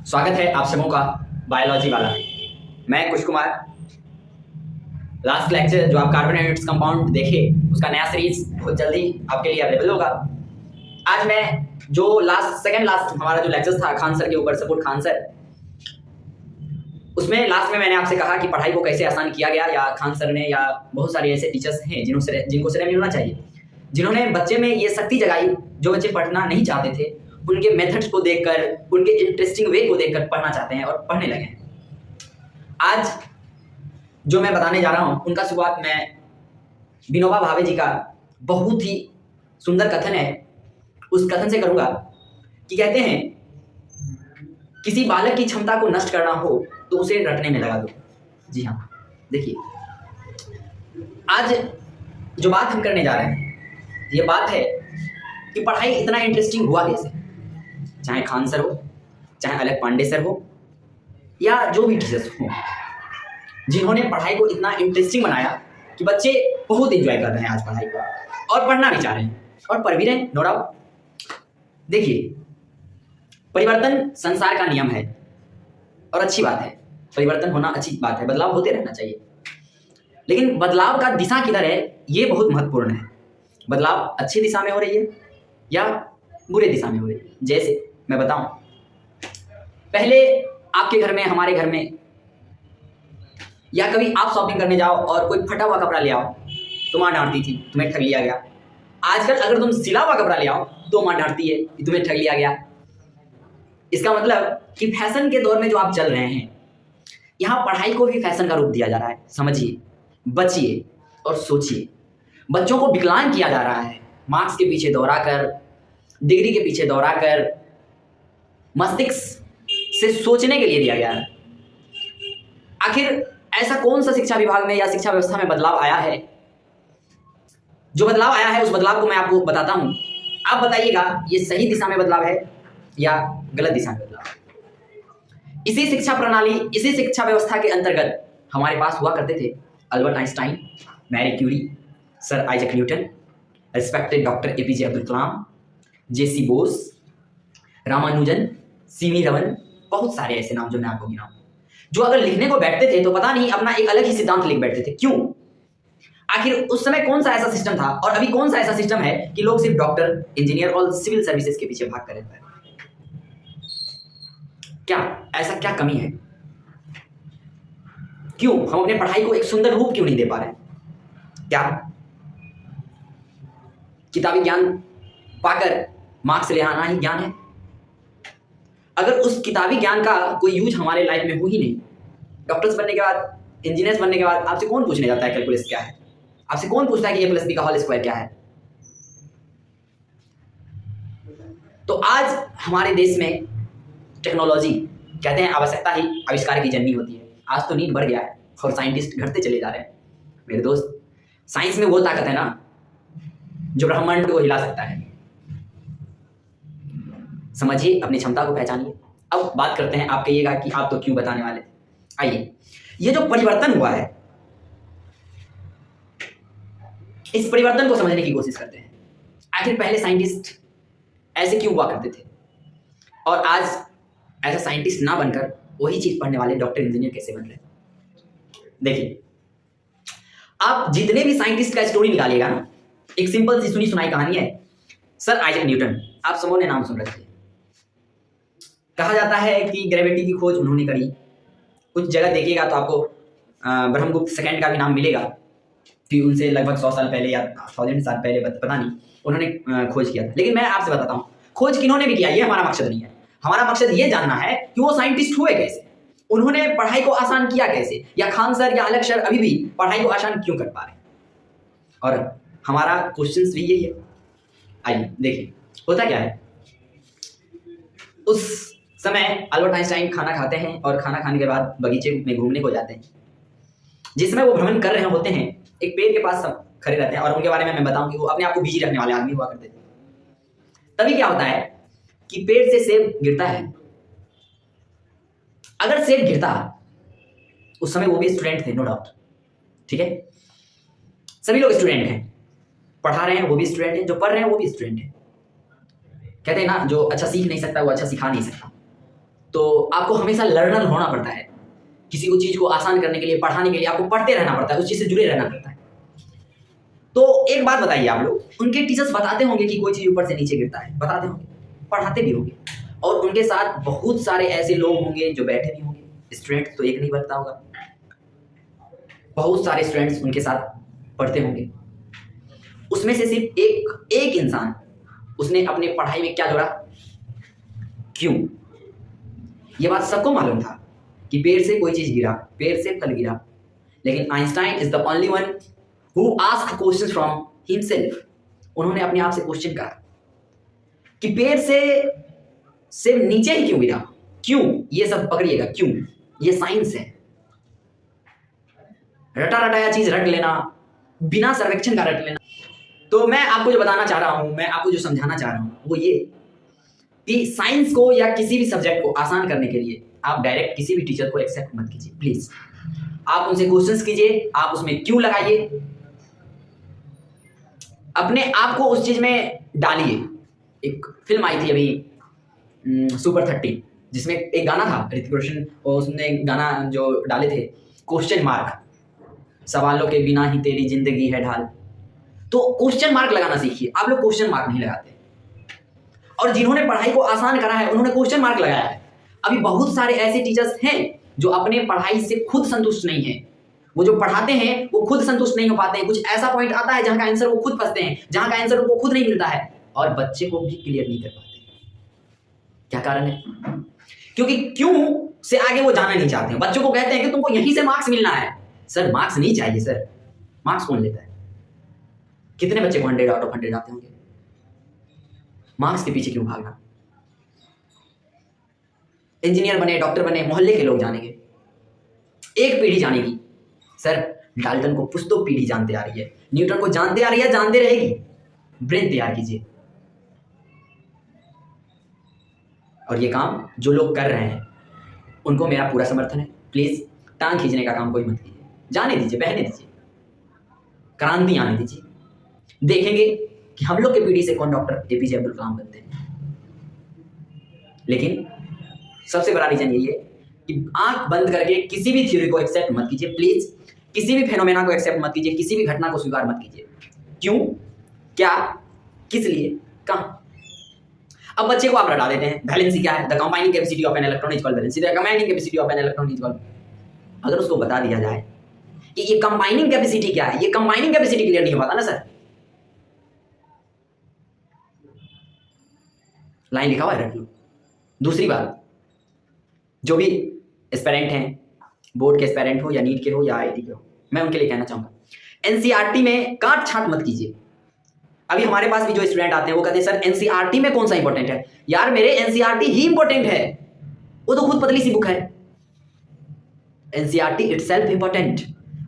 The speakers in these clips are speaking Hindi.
स्वागत है आप सबों का बायोलॉजी वाला। मैं कुश कुमार। लास्ट लेक्चर जो आप कार्बन एंड इट्स कंपाउंड देखे, उसका नया सीरीज बहुत जल्दी आपके लिए अवेलेबल होगा। आज मैं जो सेकंड लास्ट हमारा जो लेक्चर था खान सर के ऊपर, सपोर्ट खान सर, उसमें लास्ट में मैंने आपसे कहा कि पढ़ाई को कैसे आसान किया गया, या खान सर ने या बहुत सारे ऐसे टीचर्स हैं जिनको श्रेय मिलना चाहिए, जिन्होंने बच्चे में ये शक्ति जगाई जो बच्चे पढ़ना नहीं चाहते थे, उनके मेथड्स को देखकर, उनके इंटरेस्टिंग वे को देखकर पढ़ना चाहते हैं और पढ़ने लगे हैं। आज जो मैं बताने जा रहा हूं उनका शुरुआत मैं विनोबा भावे जी का बहुत ही सुंदर कथन है, उस कथन से करूंगा कि कहते हैं, किसी बालक की क्षमता को नष्ट करना हो तो उसे रटने में लगा दो। जी हाँ, देखिए आज जो बात हम करने जा रहे हैं ये बात है कि पढ़ाई इतना इंटरेस्टिंग हुआ कैसे। चाहे खान सर हो, चाहे अलग पांडे सर हो, या जो भी टीचर्स हो, जिन्होंने पढ़ाई को इतना इंटरेस्टिंग बनाया कि बच्चे बहुत एंजॉय कर रहे हैं आज पढ़ाई को और पढ़ना भी चाह रहे हैं और पढ़ भी रहे हैं, नो डाउट। देखिए, परिवर्तन संसार का नियम है और अच्छी बात है, परिवर्तन होना अच्छी बात है, बदलाव होते रहना चाहिए। लेकिन बदलाव का दिशा किधर है ये बहुत महत्वपूर्ण है। बदलाव अच्छी दिशा में हो रही है या बुरे दिशा में हो रही है। जैसे मैं बताऊं, पहले आपके घर में, हमारे घर में, या कभी आप शॉपिंग करने जाओ और कोई फटा हुआ कपड़ा ले आओ तो माँ डांटती थी, तुम्हें ठग लिया गया। आजकल अगर तुम सिला हुआ कपड़ा ले आओ तो माँ डांटती है कि तुम्हें ठग लिया गया। इसका मतलब कि फैशन के दौर में जो आप चल रहे हैं, यहाँ पढ़ाई को भी फैशन का रूप दिया जा रहा है। समझिए, बचिए और सोचिए। बच्चों को विकलांग किया जा रहा है, मार्क्स के पीछे दौड़ा कर, डिग्री के पीछे दौड़ा कर, मस्तिष्क से सोचने के लिए दिया गया है। आखिर ऐसा कौन सा शिक्षा विभाग में या शिक्षा व्यवस्था में बदलाव आया है? जो बदलाव आया है उस बदलाव को मैं आपको बताता हूं, आप बताइएगा ये सही दिशा में बदलाव है या गलत दिशा में बदलाव। इसी शिक्षा प्रणाली, इसी शिक्षा व्यवस्था के अंतर्गत हमारे पास हुआ करते थे Albert Einstein, Marie Curie, sir Isaac Newton, respected doctor APJ Abdul Kalam, JC Bose, Ramanujan, CV Raman, बहुत सारे ऐसे नाम जो मैं आपको गिनाऊं, जो अगर लिखने को बैठते थे तो पता नहीं अपना एक अलग ही सिद्धांत लिख बैठते थे। क्यों? आखिर उस समय कौन सा ऐसा सिस्टम था और अभी कौन सा ऐसा सिस्टम है कि लोग सिर्फ डॉक्टर, इंजीनियर और सिविल सर्विसेज के पीछे भाग कर रहते हैं? क्या ऐसा क्या कमी है? क्यों हम अपने पढ़ाई को एक सुंदर रूप क्यों नहीं दे पा रहे? क्या किताबी ज्ञान पाकर मार्क्स ले आना ही ज्ञान है? अगर उस किताबी ज्ञान का कोई यूज हमारे लाइफ में हो ही नहीं, डॉक्टर्स बनने के बाद, इंजीनियर्स बनने के बाद आपसे कौन पूछने जाता है कैलकुलस क्या है? आपसे कौन पूछता है कि a + b का होल स्क्वायर क्या है? तो आज हमारे देश में टेक्नोलॉजी, कहते हैं आवश्यकता ही आविष्कार की जननी होती है। आज तो नीड बढ़ गया है और साइंटिस्ट घटते चले जा रहे हैं। मेरे दोस्त, साइंस में वो ताकत है ना जो ब्रह्मांड को हिला सकता है। समझिए, अपनी क्षमता को पहचानिए। अब बात करते हैं, आप कहिएगा कि आप तो क्यों बताने वाले थे। आइए, ये जो परिवर्तन हुआ है, इस परिवर्तन को समझने की कोशिश करते हैं। आखिर पहले साइंटिस्ट ऐसे क्यों हुआ करते थे और आज ऐसा साइंटिस्ट ना बनकर वही चीज पढ़ने वाले डॉक्टर, इंजीनियर कैसे बन रहे? देखिए, आप जितने भी साइंटिस्ट का स्टोरी निकालिएगा ना, एक सिंपल सी सुनी सुनाई कहानी है। सर आइजक न्यूटन, आप सबों ने नाम सुन रखे। कहा जाता है कि ग्रेविटी की खोज उन्होंने करी। कुछ जगह देखिएगा तो आपको ब्रह्मगुप्त सेकंड का भी नाम मिलेगा कि उनसे लगभग 100 साल पहले या 1000 साल पहले, पता नहीं, उन्होंने खोज किया था। लेकिन मैं आपसे बताता हूँ, खोज किन्होंने भी किया ये हमारा मकसद नहीं है। हमारा मकसद ये जानना है कि वो साइंटिस्ट हुए कैसे, उन्होंने पढ़ाई को आसान किया कैसे, या खान सर या अलग सर अभी भी पढ़ाई को आसान क्यों कर पा रहे हैं। और हमारा क्वेश्चन भी यही है। आइए देखिए, होता क्या है। उस समय अल्बर्ट आइंस्टाइन खाना खाते हैं और खाना खाने के बाद बगीचे में घूमने को जाते हैं। जिस समय वो भ्रमण कर रहे होते हैं, एक पेड़ के पास सब खड़े रहते हैं और उनके बारे में मैं बताऊं कि वो अपने आप को बिजी रखने वाले आदमी हुआ करते थे। तभी क्या होता है कि पेड़ से सेब गिरता है। अगर सेब गिरता, उस समय वो भी स्टूडेंट थे, नो डाउट, ठीक है, सभी लोग स्टूडेंट हैं, पढ़ा रहे हैं वो भी स्टूडेंट हैं, जो पढ़ रहे हैं वो भी स्टूडेंट हैं। कहते हैं ना, जो अच्छा सीख नहीं सकता वो अच्छा सिखा नहीं सकता। तो आपको हमेशा लर्नर होना पड़ता है। किसी को चीज़ को आसान करने के लिए, पढ़ाने के लिए आपको पढ़ते रहना पड़ता है, उस चीज़ से जुड़े रहना पड़ता है। तो एक बात बताइए आप लोग, उनके टीचर्स बताते होंगे कि कोई चीज़ ऊपर से नीचे गिरता है, बताते होंगे, पढ़ाते भी होंगे, और उनके साथ बहुत सारे ऐसे लोग होंगे जो बैठे भी होंगे। स्टूडेंट तो एक नहीं बनता होगा, बहुत सारे स्टूडेंट्स उनके साथ पढ़ते होंगे। उसमें से सिर्फ एक इंसान, उसने अपने पढ़ाई में क्या जोड़ा? क्यों। ये बात सबको मालूम था कि पेड़ से कोई चीज गिरा, पेड़ से फल गिरा, लेकिन Einstein is the only one who asked questions from himself. उन्होंने अपने आप से क्वेश्चन करा कि पेड़ से सिर्फ नीचे ही क्यों गिरा, क्यों। ये सब पकड़िएगा, क्यों, ये साइंस है। रटा रटाया चीज रट लेना, बिना सर्वेक्षण का रट लेना। तो मैं आपको जो बताना चाह रहा हूं, मैं आपको जो समझाना चाह रहा हूं वो ये कि साइंस को या किसी भी सब्जेक्ट को आसान करने के लिए आप डायरेक्ट किसी भी टीचर को एक्सेप्ट मत कीजिए प्लीज। आप उनसे क्वेश्चंस कीजिए, आप उसमें क्यों लगाइए, अपने आप को उस चीज में डालिए। एक फिल्म आई थी अभी सुपर 30, जिसमें एक गाना था ऋतिक रोशन, और उसने गाना जो डाले थे क्वेश्चन मार्क, सवालों के बिना ही तेरी जिंदगी है ढाल। तो क्वेश्चन मार्क लगाना सीखिए। आप लोग क्वेश्चन मार्क नहीं लगाते, और जिन्होंने पढ़ाई को आसान करा है उन्होंने क्वेश्चन मार्क लगाया है। अभी बहुत सारे ऐसे टीचर्स हैं जो अपने पढ़ाई से खुद संतुष्ट नहीं है। वो जो पढ़ाते हैं वो खुद संतुष्ट नहीं हो पाते हैं। कुछ ऐसा पॉइंट आता है जहां का आंसर वो खुद फंसते हैं, जहां का आंसर उनको खुद नहीं मिलता है, और बच्चे को भी क्लियर नहीं कर पाते। क्या कारण है? क्योंकि क्यों से आगे वो जाना नहीं चाहते हैं। बच्चों को कहते हैं कि तुमको यहीं से मार्क्स मिलना है। सर मार्क्स नहीं चाहिए सर, मार्क्स कौन लेता है? कितने बच्चे को 100 आउट ऑफ 100 आते होंगे? मार्क्स के पीछे क्यों भागना? इंजीनियर बने, डॉक्टर बने, मोहल्ले के लोग जानेंगे, एक पीढ़ी जानेगी। सर डाल्टन को पुश्तो पीढ़ी जानते आ रही है, न्यूटन को जानते आ रही है, जानते रहेगी। ब्रेन तैयार कीजिए। और ये काम जो लोग कर रहे हैं उनको मेरा पूरा समर्थन है। प्लीज टांग खींचने का काम कोई मत कीजिए, जाने दीजिए, बहने दीजिए, क्रांति आने दीजिए। देखेंगे कि हम लोग के पीढ़ी से कौन डॉक्टर एपीजे अब्दुल कलाम बनते हैं। लेकिन सबसे बड़ा रीजन यही है कि आंख बंद करके किसी भी थ्योरी को एक्सेप्ट मत कीजिए प्लीज। किसी भी फेनोमेना को एक्सेप्ट मत कीजिए, किसी भी घटना को स्वीकार मत कीजिए। क्यों, क्या, किस लिए, कहां। अब बच्चे को आप रटा देते हैं, वैलेंसी क्या है? The combining capacity of an electron is called valency, the combining capacity of an electron is called. अगर उसको बता दिया जाए कि ये कंबाइनिंग कैपेसिटी क्या है, ये कंबाइनिंग कैपेसिटी क्लियर नहीं हो पाता ना सर। लाइन लिखा हुआ है, रट लो। दूसरी बात, जो भी एस्पिरेंट हैं, बोर्ड के एस्पिरेंट हो या नीट के हो या आईआईटी के हो, मैं उनके लिए कहना चाहूंगा एनसीईआरटी में काट छांट मत कीजिए। अभी हमारे पास भी जो स्टूडेंट आते हैं वो कहते हैं सर एनसीईआरटी में कौन सा इंपॉर्टेंट है? यार मेरे एनसीईआरटी ही इंपॉर्टेंट है, वो तो खुद पतली सी बुक है। NCERT itself important.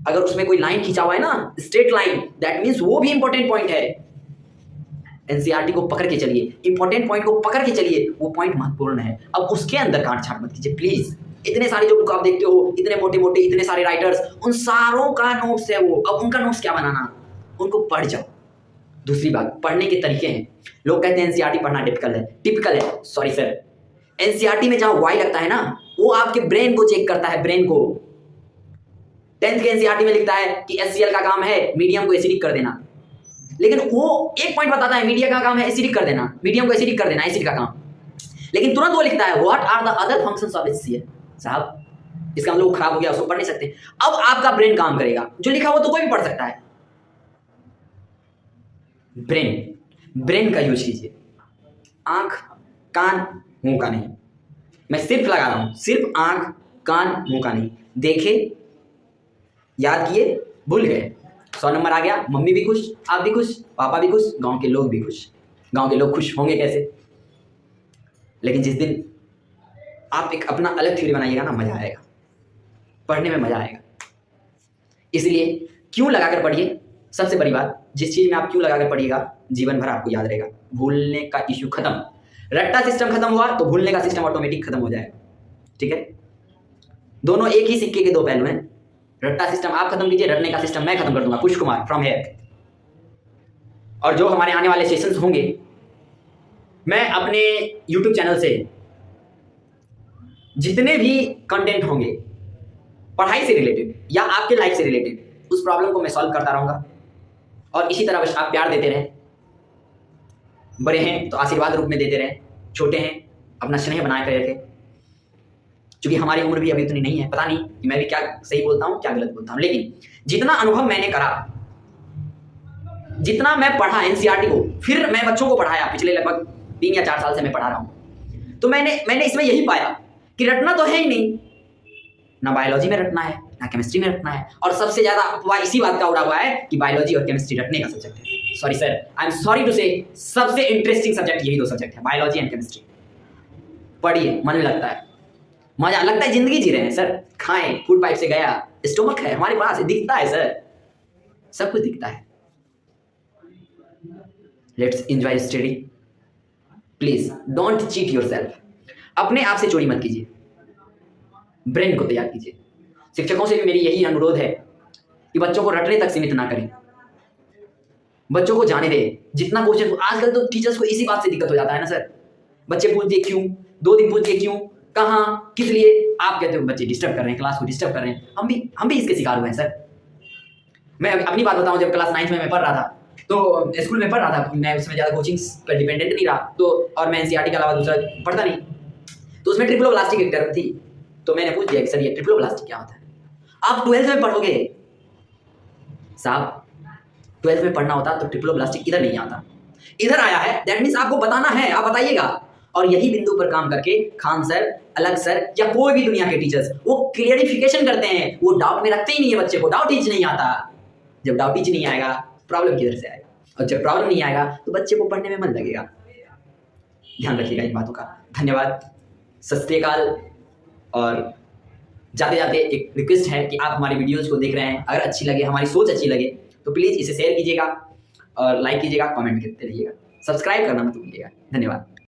अगर उसमें कोई लाइन खींचा हुआ है ना, स्ट्रेट लाइन, दैट मीन्स वो भी इंपॉर्टेंट पॉइंट है। एनसीईआरटी को पकड़ के चलिए, इंपॉर्टेंट पॉइंट को पकड़ के चलिए, वो पॉइंट महत्वपूर्ण है। अब उसके अंदर काट छाट मत कीजिए प्लीज। इतने सारे जो बुक आप देखते हो, इतने मोटे मोटे, इतने सारे राइटर्स, उन सारों का नोट्स है वो। अब उनका नोट्स क्या बनाना, उनको पढ़ जाओ। दूसरी बात, पढ़ने के तरीके हैं। लोग कहते हैं एनसीईआरटी पढ़ना टिपिकल है। सॉरी सर, एनसीईआरटी में जहां वाई लगता है ना, वो आपके ब्रेन को चेक करता है, ब्रेन को। 10th के एनसीईआरटी में लिखता है कि एचसीएल का काम है मीडियम को एसिडिक कर देना, लेकिन वो एक पॉइंट बताता है मीडिया का काम है एसिडिक कर देना, मीडियम को एसिडिक कर देना, एसिड का काम। लेकिन तुरंत वो लिखता है what are the other functions of HCL. साहब इसका मतलब खराब हो गया, उसको पढ़ नहीं सकते। अब आपका ब्रेन काम करेगा, जो लिखा हो तो कोई भी पढ़ सकता है। ब्रेन का यूज कीजिए, आंख कान मुंह का नहीं। मैं सिर्फ लगा रहा हूं, सिर्फ आंख कान मुंह का नहीं। देखे, याद किए, भूल गए, 100 नंबर आ गया, मम्मी भी खुश, आप भी खुश, पापा भी खुश, गांव के लोग भी खुश। गांव के लोग खुश होंगे कैसे? लेकिन जिस दिन आप एक अपना अलग थ्योरी बनाइएगा ना, मजा आएगा, पढ़ने में मजा आएगा। इसलिए क्यों लगाकर पढ़िए। सबसे बड़ी बात, जिस चीज में आप क्यों लगाकर पढ़िएगा जीवन भर आपको याद रहेगा। भूलने का इश्यू खत्म। रट्टा सिस्टम खत्म हुआ तो भूलने का सिस्टम ऑटोमेटिक खत्म हो जाएगा। ठीक है, दोनों एक ही सिक्के के दो पहलू हैं। रट्टा सिस्टम आप खत्म कीजिए, रटने का सिस्टम मैं खत्म कर दूंगा, कुश कुमार फ्रॉम हेयर। और जो हमारे आने वाले सेशंस होंगे, मैं अपने YouTube चैनल से जितने भी कंटेंट होंगे पढ़ाई से रिलेटेड या आपके लाइफ से रिलेटेड, उस प्रॉब्लम को मैं सॉल्व करता रहूँगा। और इसी तरह बस आप प्यार देते रहें। बड़े हैं तो आशीर्वाद रूप में देते रहें, छोटे हैं अपना स्नेह बना कर रखें। क्योंकि हमारी उम्र भी अभी उतनी नहीं है, पता नहीं कि मैं भी क्या सही बोलता हूँ क्या गलत बोलता हूँ, लेकिन जितना अनुभव मैंने करा, जितना मैं पढ़ा एनसीईआरटी को, फिर मैं बच्चों को पढ़ाया, पिछले लगभग 3 या 4 साल से मैं पढ़ा रहा हूँ, तो मैंने इसमें यही पाया कि रटना तो है ही नहीं, ना बायोलॉजी में रटना है ना केमिस्ट्री में रटना है। और सबसे ज्यादा अफवाह इसी बात का उड़ा हुआ है कि बायोलॉजी और केमिस्ट्री रटने का सब्जेक्ट है। Sorry sir, I am sorry to say, सबसे इंटरेस्टिंग सब्जेक्ट यही 2 सब्जेक्ट है, बायोलॉजी एंड केमिस्ट्री। पढ़िए, मन लगता है, मजा लगता है, जिंदगी जी रहे हैं सर। खाएं, फूड पाइप से गया, स्टोमक है हमारे पास, दिखता है सर, सब कुछ दिखता है। Let's enjoy study, please don't cheat yourself. अपने आप से चोरी मत कीजिए, ब्रेन को तैयार कीजिए। शिक्षकों से भी मेरी यही अनुरोध है कि बच्चों को रटने तक सीमित ना करें, बच्चों को जाने दें। जितना क्वेश्चन, आजकल तो टीचर्स को इसी बात से दिक्कत हो जाता है ना सर, बच्चे पूछते क्यों, 2 दिन पूछते क्यों, कहाँ, किस लिए। आप कहते हो बच्चे डिस्टर्ब कर रहे हैं, क्लास को डिस्टर्ब कर रहे हैं। हम भी इसके शिकार हुए हैं सर। मैं अपनी बात बताऊं, जब क्लास 9th में मैं पढ़ रहा था, तो स्कूल में पढ़ रहा था, मैं उसमें ज़्यादा कोचिंग्स पर डिपेंडेंट नहीं रहा, तो और मैं एनसीईआरटी के अलावा दूसरा पढ़ता नहीं, तो उसमें ट्रिप्लोब्लास्टिक एक टर्म थी, तो मैंने पूछ दिया कि सर ये ट्रिप्लोब्लास्टिक क्या होता है। आप 12th में पढ़ोगे साहब, 12th में पढ़ना होता तो ट्रिप्लोब्लास्टिक इधर नहीं आता, इधर आया है, दैट मीन्स आपको बताना है, आप बताइएगा। और यही बिंदु पर काम करके खान सर, अलग सर या कोई भी दुनिया के टीचर्स वो क्लियरिफिकेशन करते हैं, वो डाउट में रखते ही नहीं है बच्चे को, डाउट टीच नहीं आता। जब डाउट टीच नहीं आएगा, प्रॉब्लम किधर से आएगा, और जब प्रॉब्लम नहीं आएगा तो बच्चे को पढ़ने में मन लगेगा। ध्यान रखिएगा इन बातों का। धन्यवाद, सत श्री अकाल। और जाते जाते एक रिक्वेस्ट है कि आप हमारी वीडियोज़ को देख रहे हैं, अगर अच्छी लगे, हमारी सोच अच्छी लगे, तो प्लीज़ इसे शेयर कीजिएगा और लाइक कीजिएगा, कमेंट करते रहिएगा, सब्सक्राइब करना मत भूलिएगा। धन्यवाद।